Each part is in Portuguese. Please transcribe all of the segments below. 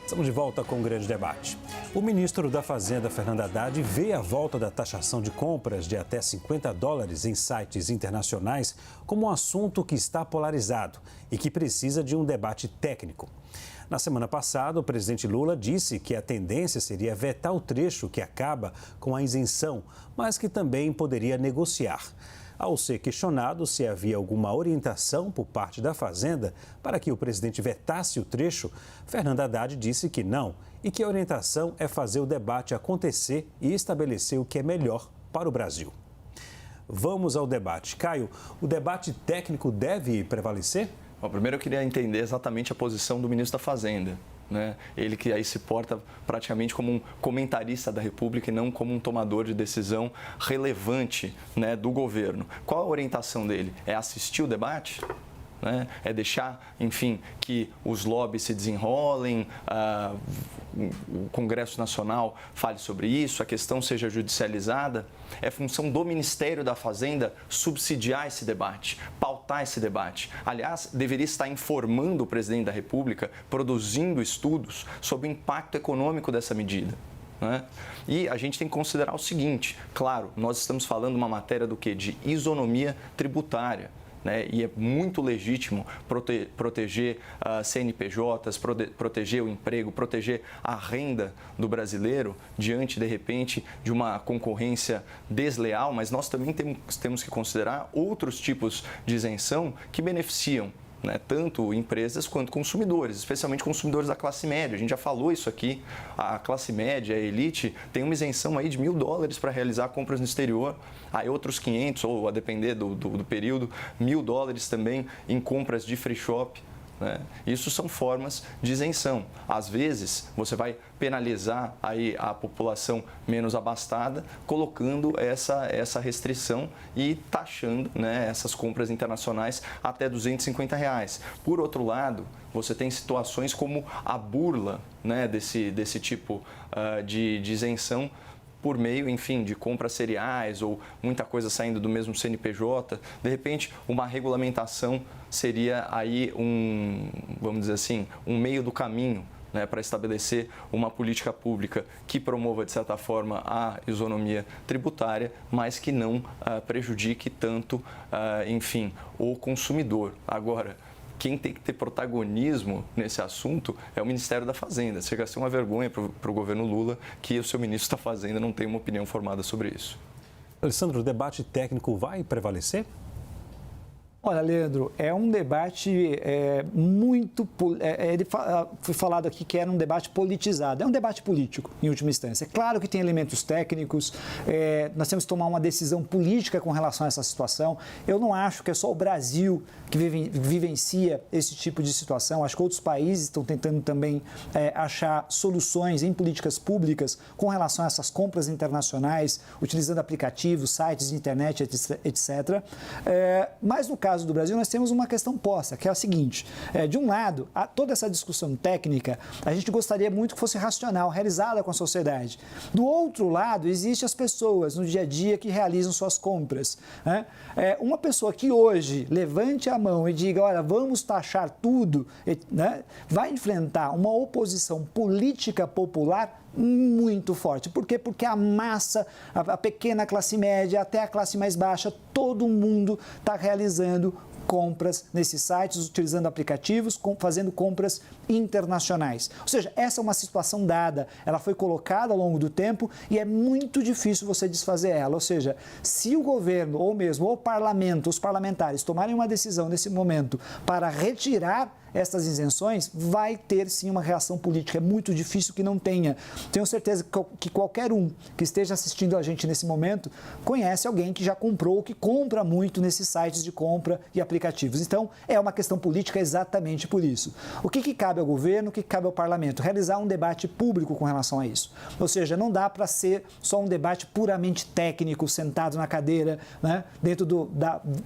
Estamos de volta com o grande debate. O ministro da Fazenda, Fernando Haddad, vê a volta da taxação de compras de até $50 em sites internacionais como um assunto que está polarizado e que precisa de um debate técnico. Na semana passada, o presidente Lula disse que a tendência seria vetar o trecho que acaba com a isenção, mas que também poderia negociar. Ao ser questionado se havia alguma orientação por parte da Fazenda para que o presidente vetasse o trecho, Fernando Haddad disse que não e que a orientação é fazer o debate acontecer e estabelecer o que é melhor para o Brasil. Vamos ao debate. Caio, o debate técnico deve prevalecer? Bom, primeiro eu queria entender exatamente a posição do ministro da Fazenda. Ele que aí se porta praticamente como um comentarista da República e não como um tomador de decisão relevante, do governo. Qual a orientação dele? É assistir o debate? É deixar, enfim, que os lobbies se desenrolem, o Congresso Nacional fale sobre isso, a questão seja judicializada? É função do Ministério da Fazenda subsidiar esse debate, pautar esse debate. Aliás, deveria estar informando o presidente da República, produzindo estudos sobre o impacto econômico dessa medida. E a gente tem que considerar o seguinte: claro, nós estamos falando de uma matéria do quê? De isonomia tributária. E é muito legítimo proteger CNPJs, proteger o emprego, proteger a renda do brasileiro diante, de repente, de uma concorrência desleal, mas nós também temos que considerar outros tipos de isenção que beneficiam tanto empresas quanto consumidores, especialmente consumidores da classe média. A gente já falou isso aqui, a classe média, a elite, tem uma isenção aí de $1.000 para realizar compras no exterior, aí outros 500, ou a depender do período, $1.000 também em compras de free shop. Isso são formas de isenção. Às vezes, você vai penalizar aí a população menos abastada, colocando essa restrição e taxando essas compras internacionais até R$250. Por outro lado, você tem situações como a burla desse tipo de isenção, por meio, enfim, de compras seriais ou muita coisa saindo do mesmo CNPJ. De repente, uma regulamentação seria aí vamos dizer assim, um meio do caminho para estabelecer uma política pública que promova, de certa forma, a isonomia tributária, mas que não prejudique tanto, enfim, o consumidor. Agora, quem tem que ter protagonismo nesse assunto é o Ministério da Fazenda. Chega a ser uma vergonha para o governo Lula que o seu ministro da Fazenda não tem uma opinião formada sobre isso. Alessandro, o debate técnico vai prevalecer? Olha, Leandro, é um debate muito... foi falado aqui que era um debate politizado. É um debate político, em última instância. É claro que tem elementos técnicos, nós temos que tomar uma decisão política com relação a essa situação. Eu não acho que é só o Brasil que vivencia esse tipo de situação. Acho que outros países estão tentando também achar soluções em políticas públicas com relação a essas compras internacionais, utilizando aplicativos, sites de internet, etc. Mas no caso do Brasil, nós temos uma questão posta, que é a seguinte: de um lado, toda essa discussão técnica, a gente gostaria muito que fosse racional, realizada com a sociedade. Do outro lado, existem as pessoas no dia a dia que realizam suas compras. Uma pessoa que hoje levante a mão e diga, olha, vamos taxar tudo, vai enfrentar uma oposição política popular muito forte. Por quê? Porque a massa, a pequena classe média, até a classe mais baixa, todo mundo está realizando compras nesses sites, utilizando aplicativos, fazendo compras internacionais. Ou seja, essa é uma situação dada, ela foi colocada ao longo do tempo e é muito difícil você desfazer ela. Ou seja, se o governo ou mesmo o parlamento, os parlamentares tomarem uma decisão nesse momento para retirar essas isenções, vai ter sim uma reação política. É muito difícil que não tenha. Tenho certeza que qualquer um que esteja assistindo a gente nesse momento conhece alguém que já comprou ou que compra muito nesses sites de compra e aplicativos. Então, é uma questão política exatamente por isso. O que cabe ao governo, o que cabe ao parlamento? Realizar um debate público com relação a isso. Ou seja, não dá para ser só um debate puramente técnico, sentado na cadeira, dentro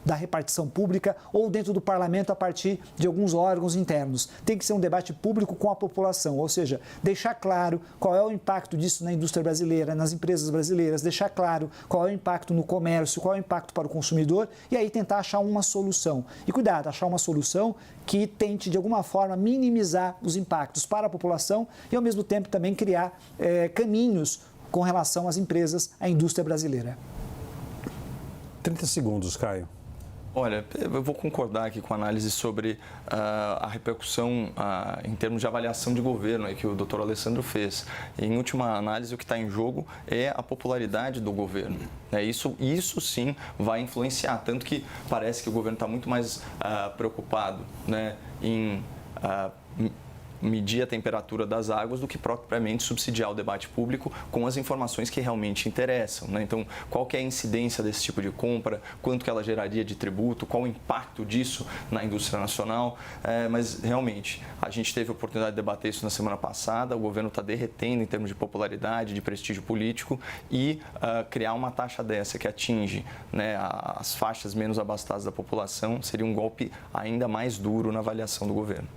da repartição pública ou dentro do parlamento a partir de alguns órgãos internos. Tem que ser um debate público com a população, ou seja, deixar claro qual é o impacto disso na indústria brasileira, nas empresas brasileiras, deixar claro qual é o impacto no comércio, qual é o impacto para o consumidor e aí tentar achar uma solução. E cuidado, achar uma solução que tente, de alguma forma, minimizar os impactos para a população e, ao mesmo tempo, também criar caminhos com relação às empresas, à indústria brasileira. 30 segundos, Caio. Olha, eu vou concordar aqui com a análise sobre a repercussão em termos de avaliação de governo que o doutor Alessandro fez. Em última análise, o que está em jogo é a popularidade do governo. Isso sim vai influenciar, tanto que parece que o governo está muito mais preocupado, né, em medir a temperatura das águas do que propriamente subsidiar o debate público com as informações que realmente interessam, né? Então, qual que é a incidência desse tipo de compra, quanto que ela geraria de tributo, qual o impacto disso na indústria nacional, mas realmente a gente teve a oportunidade de debater isso na semana passada, o governo está derretendo em termos de popularidade, de prestígio político e criar uma taxa dessa que atinge, né, as faixas menos abastadas da população seria um golpe ainda mais duro na avaliação do governo.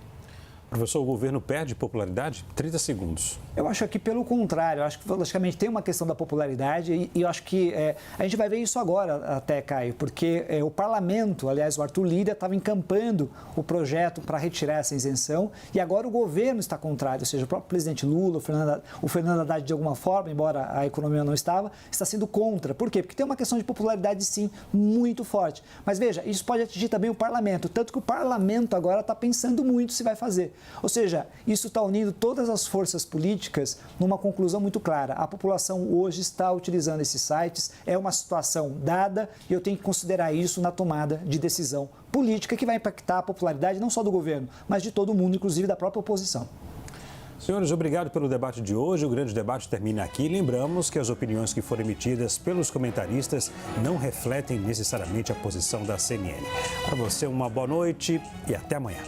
Professor, o governo perde popularidade? 30 segundos. Eu acho que, pelo contrário, eu acho que, logicamente, tem uma questão da popularidade e eu acho que a gente vai ver isso agora até, Caio, porque o parlamento, aliás, o Arthur Lira estava encampando o projeto para retirar essa isenção e agora o governo está contrário, ou seja, o próprio presidente Lula, o Fernando Haddad, de alguma forma, embora a economia não está sendo contra. Por quê? Porque tem uma questão de popularidade, sim, muito forte. Mas, veja, isso pode atingir também o parlamento, tanto que o parlamento agora está pensando muito se vai fazer. Ou seja, isso está unindo todas as forças políticas numa conclusão muito clara. A população hoje está utilizando esses sites, é uma situação dada e eu tenho que considerar isso na tomada de decisão política que vai impactar a popularidade não só do governo, mas de todo mundo, inclusive da própria oposição. Senhores, obrigado pelo debate de hoje. O grande debate termina aqui. Lembramos que as opiniões que foram emitidas pelos comentaristas não refletem necessariamente a posição da CNN. Para você, uma boa noite e até amanhã.